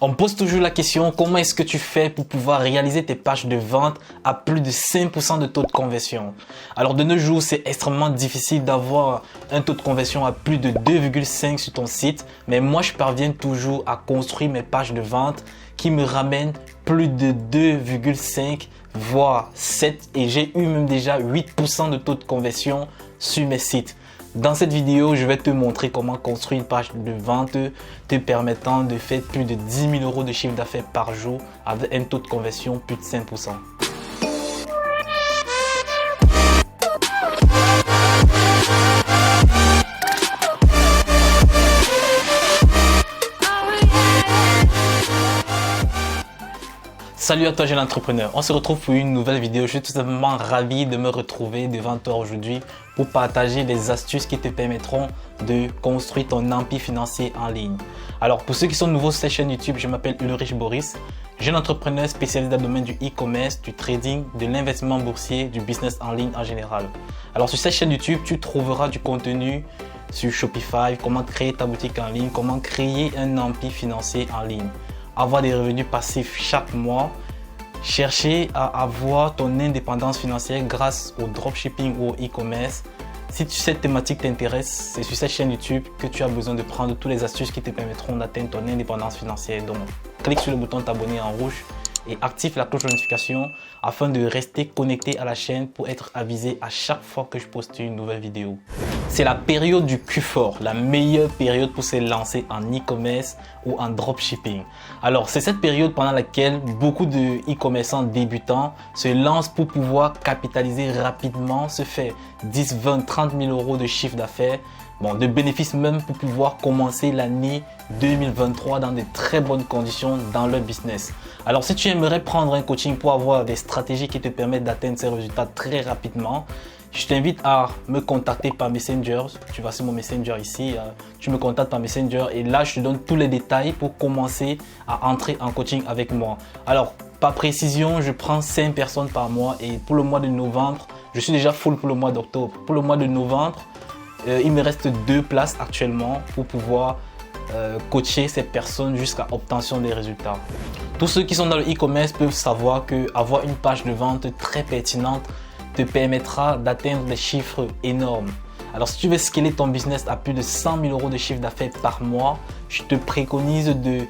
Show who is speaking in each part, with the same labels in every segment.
Speaker 1: On me pose toujours la question, comment est-ce que tu fais pour pouvoir réaliser tes pages de vente à plus de 5% de taux de conversion? Alors de nos jours, c'est extrêmement difficile d'avoir un taux de conversion à plus de 2,5 sur ton site, mais moi je parviens toujours à construire mes pages de vente qui me ramènent plus de 2,5 voire 7 et j'ai eu même déjà 8% de taux de conversion sur mes sites. Dans cette vidéo, je vais te montrer comment construire une page de vente te permettant de faire plus de 10 000 euros de chiffre d'affaires par jour avec un taux de conversion plus de 5%. Salut à toi jeune entrepreneur, on se retrouve pour une nouvelle vidéo. Je suis tout simplement ravi de me retrouver devant toi aujourd'hui pour partager des astuces qui te permettront de construire ton empire financier en ligne. Alors pour ceux qui sont nouveaux sur cette chaîne YouTube, je m'appelle Ulrich Boris, jeune entrepreneur spécialisé dans le domaine du e-commerce, du trading, de l'investissement boursier, du business en ligne en général. Alors sur cette chaîne YouTube, tu trouveras du contenu sur Shopify, comment créer ta boutique en ligne, comment créer un empire financier en ligne, avoir des revenus passifs chaque mois, chercher à avoir ton indépendance financière grâce au dropshipping ou au e-commerce. Si cette thématique t'intéresse, c'est sur cette chaîne YouTube que tu as besoin de prendre toutes les astuces qui te permettront d'atteindre ton indépendance financière. Donc, clique sur le bouton t'abonner en rouge et active la cloche de notification afin de rester connecté à la chaîne pour être avisé à chaque fois que je poste une nouvelle vidéo. C'est la période du Q4, la meilleure période pour se lancer en e-commerce ou en dropshipping. Alors, c'est cette période pendant laquelle beaucoup de e-commerçants débutants se lancent pour pouvoir capitaliser rapidement, se faire 10, 20, 30 000 euros de chiffre d'affaires, de bénéfices même pour pouvoir commencer l'année 2023 dans de très bonnes conditions dans leur business. Alors, si tu aimerais prendre un coaching pour avoir des stratégies qui te permettent d'atteindre ces résultats très rapidement, je t'invite à me contacter par Messenger. Tu vas sur mon Messenger ici, tu me contactes par Messenger et là je te donne tous les détails pour commencer à entrer en coaching avec moi. Alors par précision, je prends 5 personnes par mois et pour le mois de novembre, je suis déjà full pour le mois d'octobre. Pour le mois de novembre, il me reste 2 places actuellement pour pouvoir coacher ces personnes jusqu'à obtention des résultats. Tous ceux qui sont dans le e-commerce peuvent savoir qu'avoir une page de vente très pertinente te permettra d'atteindre des chiffres énormes. Alors si tu veux scaler ton business à plus de 100 000 euros de chiffre d'affaires par mois, je te préconise de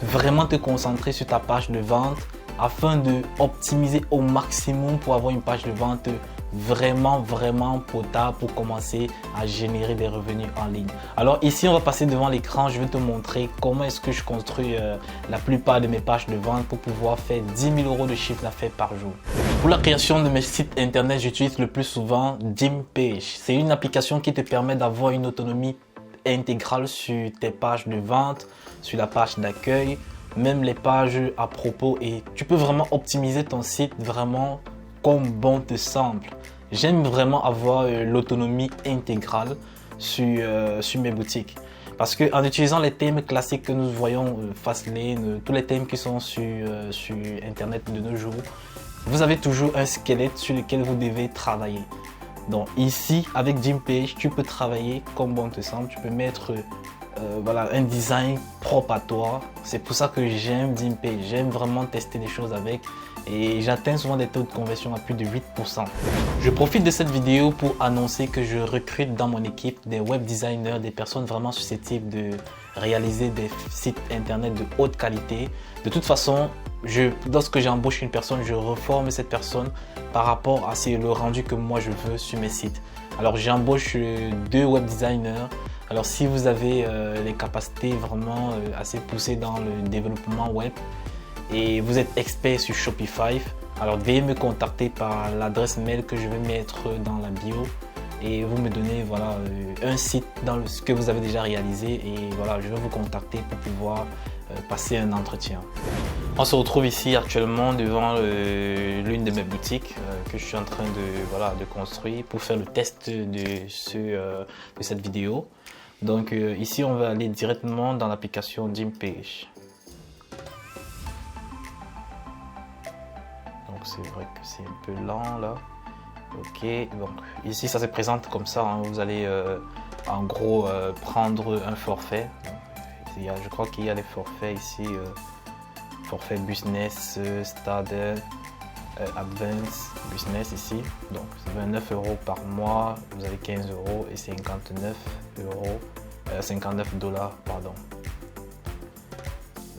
Speaker 1: vraiment te concentrer sur ta page de vente afin de optimiser au maximum pour avoir une page de vente vraiment potable pour commencer à générer des revenus en ligne. Alors ici on va passer devant l'écran, je vais te montrer comment est-ce que je construis la plupart de mes pages de vente pour pouvoir faire 10 000 euros de chiffre d'affaires par jour. Pour la création de mes sites internet, j'utilise le plus souvent Gympage. C'est une application qui te permet d'avoir une autonomie intégrale sur tes pages de vente, sur la page d'accueil, même les pages à propos, et tu peux vraiment optimiser ton site vraiment comme bon te semble. J'aime vraiment avoir l'autonomie intégrale sur mes boutiques. Parce qu'en utilisant les thèmes classiques que nous voyons, Fastlane, tous les thèmes qui sont sur Internet de nos jours, vous avez toujours un squelette sur lequel vous devez travailler. Donc ici, avec Gympage, tu peux travailler comme bon te semble. Tu peux mettre un design propre à toi. C'est pour ça que j'aime Gympage. J'aime vraiment tester des choses avec. Et j'atteins souvent des taux de conversion à plus de 8%. Je profite de cette vidéo pour annoncer que je recrute dans mon équipe des web designers, des personnes vraiment susceptibles de réaliser des sites internet de haute qualité. De toute façon, lorsque j'embauche une personne, je reforme cette personne par rapport à le rendu que moi je veux sur mes sites. Alors j'embauche 2 web designers. Alors si vous avez les capacités vraiment assez poussées dans le développement web, et vous êtes expert sur Shopify, alors veuillez me contacter par l'adresse mail que je vais mettre dans la bio et vous me donnez un site dans ce que vous avez déjà réalisé et je vais vous contacter pour pouvoir passer un entretien. On se retrouve ici actuellement devant l'une de mes boutiques que je suis en train de construire pour faire le test de cette vidéo. Donc ici on va aller directement dans l'application Gympage. C'est vrai que c'est un peu lent là. Ok, donc ici ça se présente comme ça, hein. Vous allez en gros prendre un forfait. Donc, je crois qu'il y a des forfaits ici
Speaker 2: forfait business, stade, advance, business ici. Donc 29 € par mois, vous avez 15 € et 59 €, 59 $, pardon.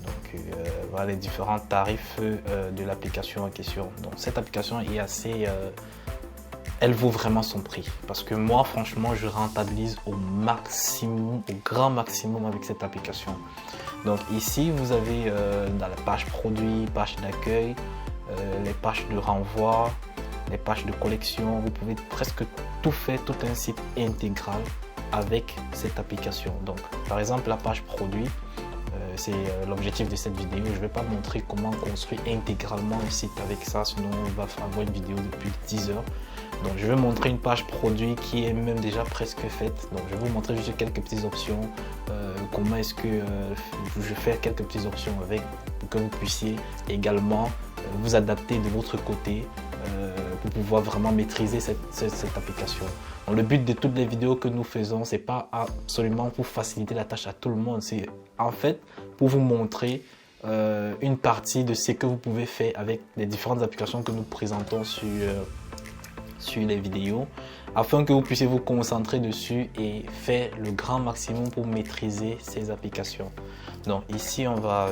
Speaker 2: Donc voilà les différents tarifs de l'application en question. Donc cette application est assez... elle vaut vraiment son prix. Parce que moi, franchement, je rentabilise au maximum, au grand maximum avec cette application. Donc ici, vous avez dans la page produit, page d'accueil, les pages de renvoi, les pages de collection. Vous pouvez presque tout faire, tout un site intégral avec cette application. Donc par exemple, la page produit, c'est l'objectif de cette vidéo. Je ne vais pas montrer comment construire intégralement un site avec ça, sinon on va avoir une vidéo depuis 10 heures. Donc je vais montrer une page produit qui est même déjà presque faite. Donc je vais vous montrer juste quelques petites options, comment est-ce que je fais quelques petites options avec pour que vous puissiez également vous adapter de votre côté pour pouvoir vraiment maîtriser cette application. Donc, le but de toutes les vidéos que nous faisons, c'est pas absolument pour faciliter la tâche à tout le monde, c'est en fait pour vous montrer une partie de ce que vous pouvez faire avec les différentes applications que nous présentons sur les vidéos, afin que vous puissiez vous concentrer dessus et faire le grand maximum pour maîtriser ces applications. Donc ici on va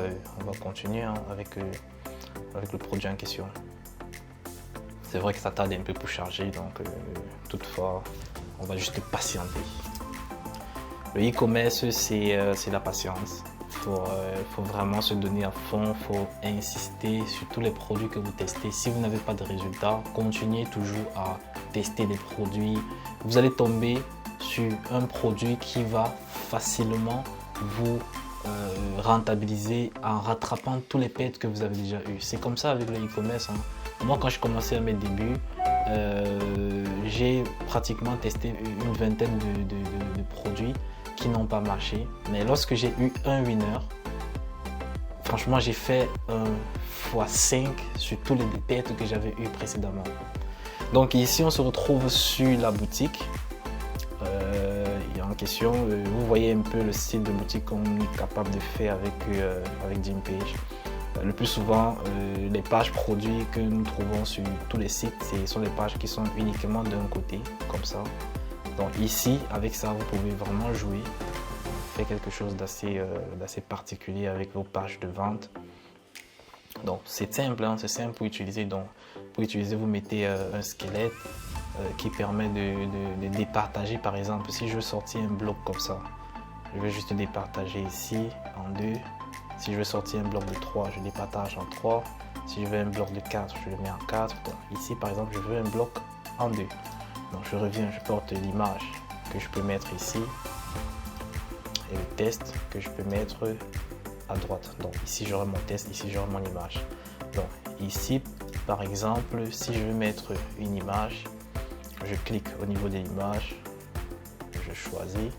Speaker 2: continuer avec le produit en question. C'est vrai que ça tarde un peu pour charger, donc toutefois on va juste patienter. Le e-commerce, c'est la patience. Il faut vraiment se donner à fond, il faut insister sur tous les produits que vous testez. Si vous n'avez pas de résultats, continuez toujours à tester des produits. Vous allez tomber sur un produit qui va facilement vous rentabiliser en rattrapant tous les pertes que vous avez déjà eu. C'est comme ça avec le e-commerce. Moi, quand je commençais à mes débuts, j'ai pratiquement testé une vingtaine de produits qui n'ont pas marché. Mais lorsque j'ai eu un winner, franchement, j'ai fait un x5 sur tous les pertes que j'avais eues précédemment. Donc ici, on se retrouve sur la boutique. En question, vous voyez un peu le style de boutique qu'on est capable de faire avec Gympage. Le plus souvent, les pages produits que nous trouvons sur tous les sites, ce sont les pages qui sont uniquement d'un côté, comme ça. Donc ici, avec ça, vous pouvez vraiment jouer, faire quelque chose d'assez particulier avec vos pages de vente. Donc c'est simple, c'est simple pour utiliser. Donc pour utiliser, vous mettez un squelette qui permet de départager. Par exemple, si je veux sortir un bloc comme ça, je vais juste départager ici en 2. Si je veux sortir un bloc de 3, je départage en 3. Si je veux un bloc de 4, je le mets en 4. Donc, ici, par exemple, je veux un bloc en 2. Donc, je reviens, je porte l'image que je peux mettre ici et le test que je peux mettre à droite. Donc, ici, j'aurai mon test, ici, j'aurai mon image. Donc, ici, par exemple, si je veux mettre une image, je clique au niveau de l'image, je choisis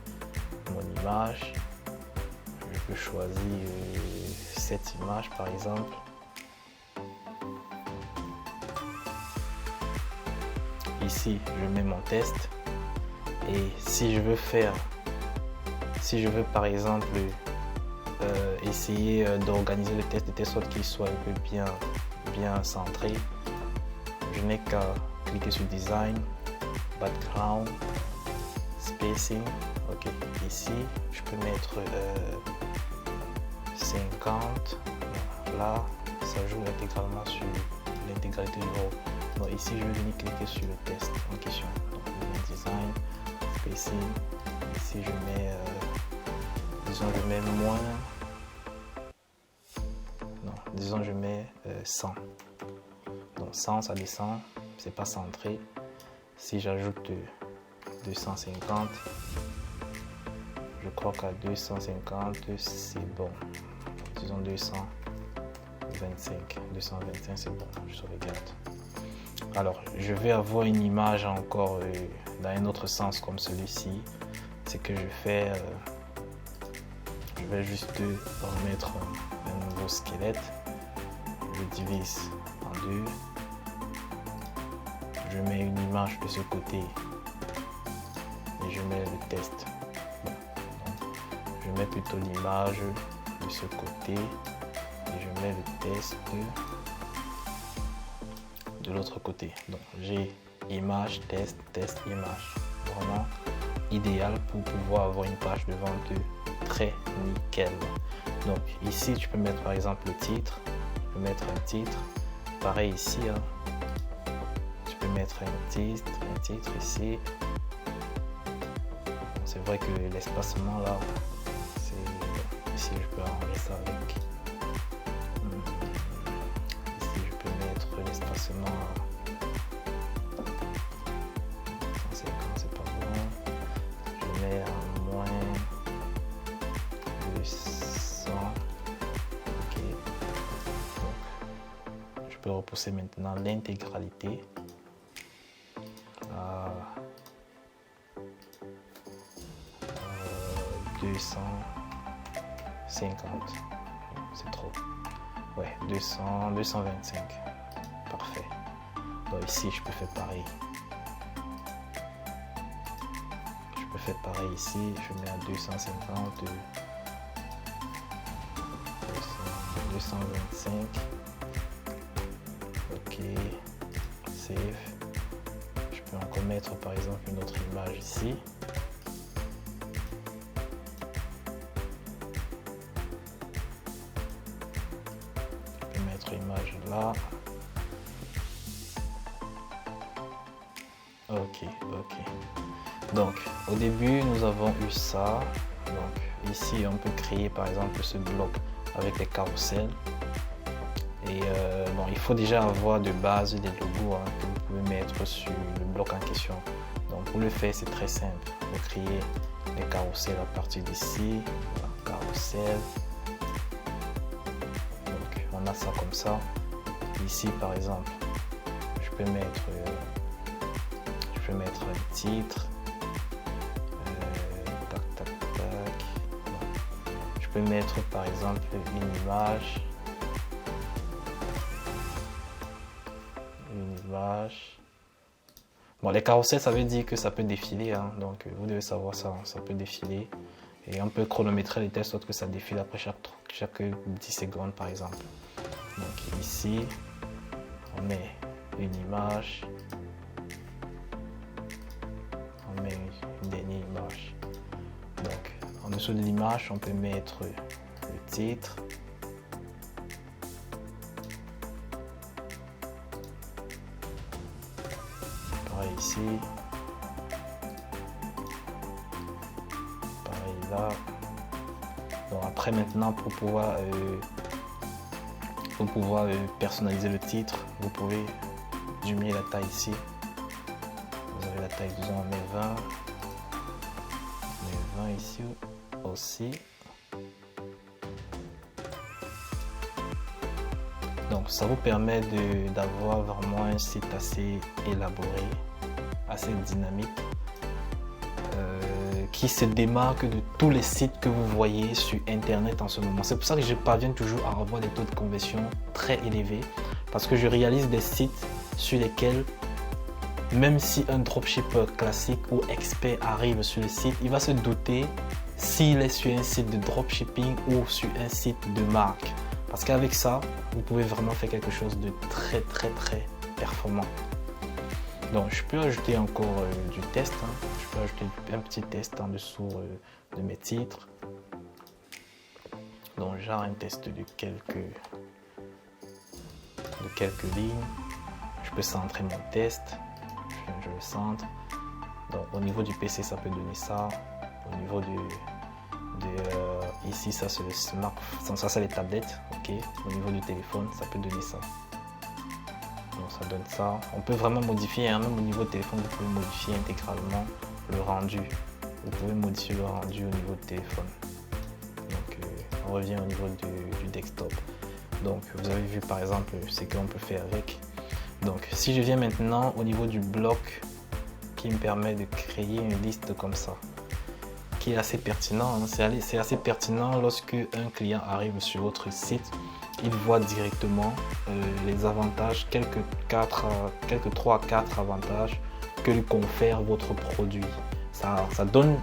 Speaker 2: mon image. Je peux choisir cette image par exemple. Ici, je mets mon test. Et si je veux par exemple essayer d'organiser le test de telle sorte qu'il soit un peu bien centré, je n'ai qu'à cliquer sur Design, Background, Spacing. Ok, ici, je peux mettre 50. Là, ça joue intégralement sur l'intégralité du haut. Donc ici, je vais venir cliquer sur le test en question. Donc, Design, Spacing. Ici, je mets, disons, je mets moins. Non, disons, je mets 100. Donc 100, ça descend. C'est pas centré. Si j'ajoute 250. Je crois qu'à 250, c'est bon. Disons 225. 225, c'est bon. Je sauvegarde. Alors, je vais avoir une image encore dans un autre sens comme celui-ci. C'est que je fais... je vais juste remettre un nouveau squelette. Je divise en 2. Je mets une image de ce côté. Et je mets le test. Je mets plutôt l'image de ce côté et je mets le test de l'autre côté. Donc j'ai image, test, test, image. Vraiment idéal pour pouvoir avoir une page de vente très nickel. Donc ici tu peux mettre par exemple le titre, tu peux mettre un titre, pareil ici, hein. Tu peux mettre un titre ici. C'est vrai que l'espacement là, c'est ici je peux arranger ça avec. Ici je peux mettre l'espacement à 150, c'est pas bon. Je mets à moins 200. Ok. Donc, je peux repousser maintenant l'intégralité à 250. C'est trop. Ouais, 225. Parfait. Donc ici, je peux faire pareil. Je peux faire pareil ici. Je mets à 250. 225. Ok. Save. Je peux encore mettre par exemple une autre image ici. Je peux mettre image là. Ok. Donc au début nous avons eu ça. Donc ici on peut créer par exemple ce bloc avec les carousels. Et bon, il faut déjà avoir de base des logos hein, que vous pouvez mettre sur le bloc en question. Donc pour le faire c'est très simple. Vous créez les carousels à partir d'ici. Voilà, carousel. Donc on a ça comme ça. Ici par exemple, je peux mettre un titre. Tac. Je peux mettre par exemple une image. Bon, les carousels, ça veut dire que ça peut défiler, hein, donc vous devez savoir ça, ça peut défiler. Et on peut chronométrer les tests, sorte que ça défile après chaque 10 secondes par exemple. Donc ici, on met une image, on met une dernière image. Donc en dessous de l'image, on peut mettre le titre. Ici, pareil là. Bon, après maintenant pour pouvoir personnaliser le titre, vous pouvez diminuer la taille ici. Vous avez la taille, disons on met 20. On met 20 ici aussi. Donc ça vous permet d'avoir vraiment un site assez élaboré, assez dynamique, qui se démarque de tous les sites que vous voyez sur internet en ce moment. C'est pour ça que je parviens toujours à avoir des taux de conversion très élevés, parce que je réalise des sites sur lesquels même si un dropshipper classique ou expert arrive sur le site, il va se douter s'il est sur un site de dropshipping ou sur un site de marque. Parce qu'avec ça, vous pouvez vraiment faire quelque chose de très performant. Donc je peux ajouter encore du test. Hein. Je peux ajouter un petit test en dessous de mes titres. Donc genre un test de quelques lignes. Je peux centrer mon test. Je le centre. Donc au niveau du PC, ça peut donner ça. Au niveau ici, ça c'est le smartphone, ça c'est les tablettes. Ok. Au niveau du téléphone, ça peut donner ça. Donc ça donne ça. On peut vraiment modifier, hein, même au niveau du téléphone, vous pouvez modifier intégralement le rendu. Vous pouvez modifier le rendu au niveau du téléphone. Donc on revient au niveau du desktop. Donc vous avez vu par exemple ce qu'on peut faire avec. Donc si je viens maintenant au niveau du bloc qui me permet de créer une liste comme ça, qui est assez pertinent, hein. C'est assez pertinent lorsque un client arrive sur votre site, il voit directement les avantages, quelques 3 à 4 avantages que lui confère votre produit. Ça donne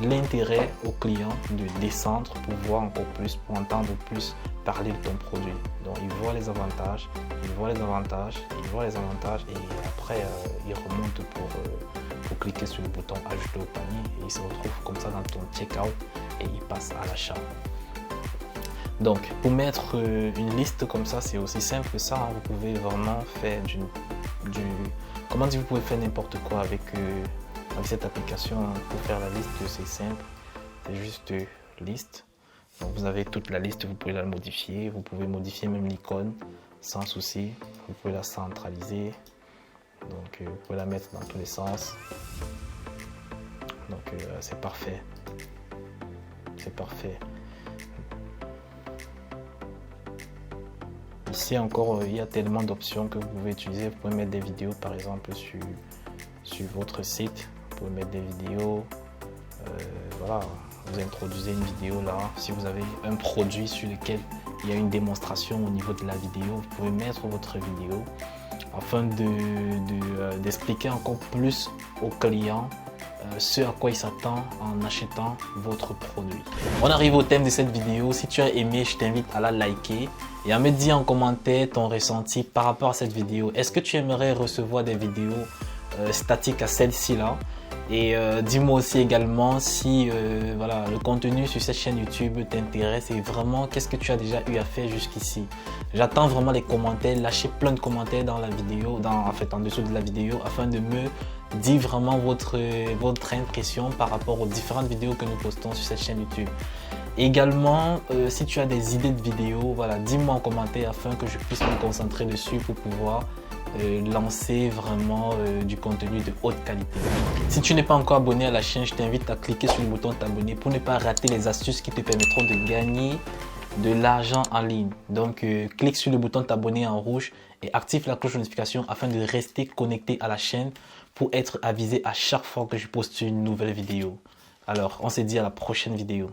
Speaker 2: l'intérêt au client de descendre pour voir encore plus, pour entendre plus parler de ton produit. Donc ils voient les avantages, ils voient les avantages, ils voient les avantages et après ils remontent pour cliquer sur le bouton ajouter au panier et ils se retrouvent comme ça dans ton checkout et ils passent à l'achat. Donc pour mettre une liste comme ça, c'est aussi simple que ça, hein. Vous pouvez vraiment faire comment dire, vous pouvez faire n'importe quoi avec cette application, hein. Pour faire la liste, c'est simple, c'est juste liste. Donc vous avez toute la liste, vous pouvez la modifier, vous pouvez modifier même l'icône sans souci, vous pouvez la centraliser, donc vous pouvez la mettre dans tous les sens. Donc c'est parfait, c'est parfait. Ici encore, il y a tellement d'options que vous pouvez utiliser. Vous pouvez mettre des vidéos par exemple sur votre site, vous pouvez mettre des vidéos, voilà. Vous introduisez une vidéo là, si vous avez un produit sur lequel il y a une démonstration au niveau de la vidéo, vous pouvez mettre votre vidéo afin d'expliquer encore plus au client ce à quoi il s'attend en achetant votre produit. On arrive au thème de cette vidéo. Si tu as aimé, je t'invite à la liker et à me dire en commentaire ton ressenti par rapport à cette vidéo. Est-ce que tu aimerais recevoir des vidéos statiques à celle-ci là? Et dis-moi aussi également si voilà, le contenu sur cette chaîne YouTube t'intéresse et vraiment qu'est-ce que tu as déjà eu à faire jusqu'ici. J'attends vraiment les commentaires, lâchez plein de commentaires dans la vidéo, en dessous de la vidéo afin de me dire vraiment votre impression par rapport aux différentes vidéos que nous postons sur cette chaîne YouTube. Également, si tu as des idées de vidéos, voilà, dis-moi en commentaire afin que je puisse me concentrer dessus pour pouvoir lancer vraiment du contenu de haute qualité. Si tu n'es pas encore abonné à la chaîne, je t'invite à cliquer sur le bouton t'abonner pour ne pas rater les astuces qui te permettront de gagner de l'argent en ligne. Donc clique sur le bouton t'abonner en rouge et active la cloche de notification afin de rester connecté à la chaîne pour être avisé à chaque fois que je poste une nouvelle vidéo. Alors on se dit à la prochaine vidéo.